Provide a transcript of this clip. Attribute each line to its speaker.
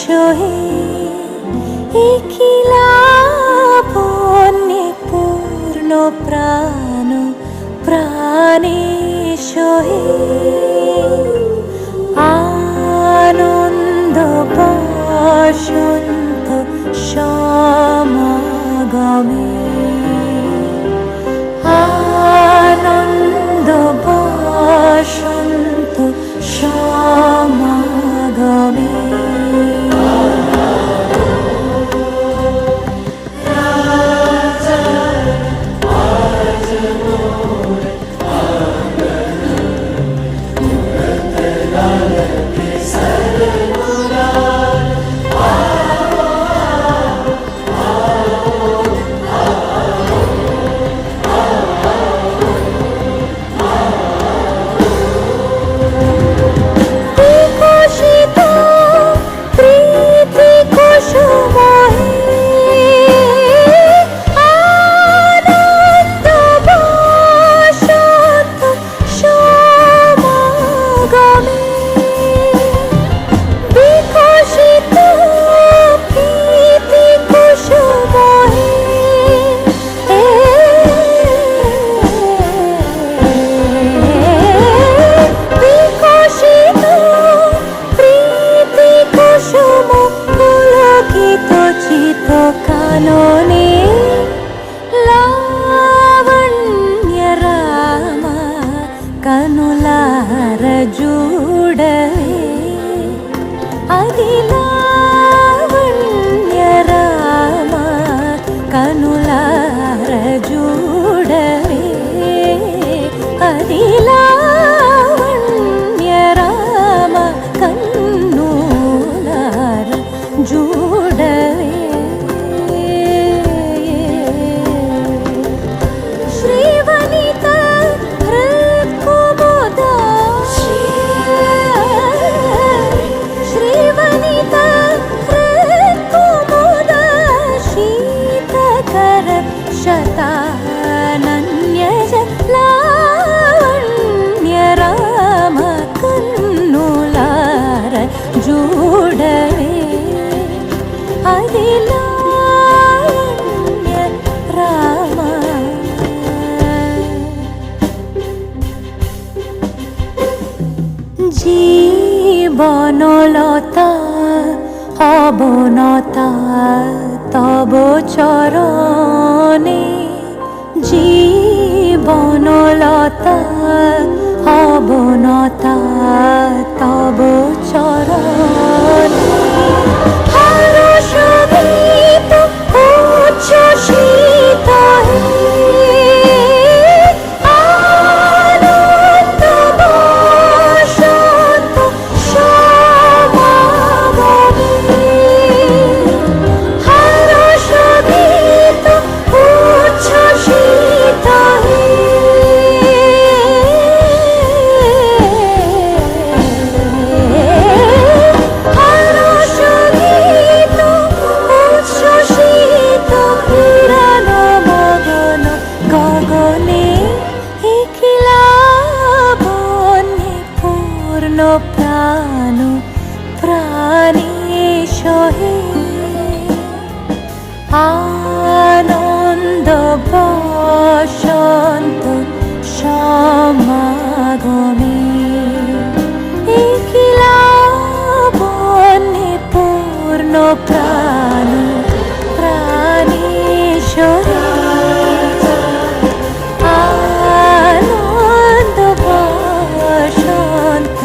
Speaker 1: সহে একিলা বন্যে পূর্ণ প্রাণ প্রাণে সহে আনন্দ বসন্ত সমাগমে আনন্দ বসন্ত সমাগমে কাননে লাವಣ್ಯ ರಾಮ ಕನುಲಾರ ಜೂಡವೇ ಅದಿ ಲಾವಣ್ಯ ರಾಮ ಕನುಲಾರ ಜೂಡವೇ ಅದಿ ಲಾವಣ್ಯ ರಾಮ ಕನ್ನುಲಾರ ಜೂಡವೇ ಶತಾನನ್ಯಜ ಲಾವಣ್ಯ ರಾಮ ಕನ್ನುಲಾರ ಜೂಡವೇ ಅದಿ ಲಾವಣ್ಯ ರಾಮ জীবনলতা অবনতা তব চরণে জীবনলতা অবনতা তব চরণে হর্ষগীত উচ্ছ্বসিত প্রাণ প্রাণে সহে আনন্দ বসন্ত সমাগমে একিলা বন্যে পূর্ণ প্রাণ প্রাণে সহে আনন্দ বসন্ত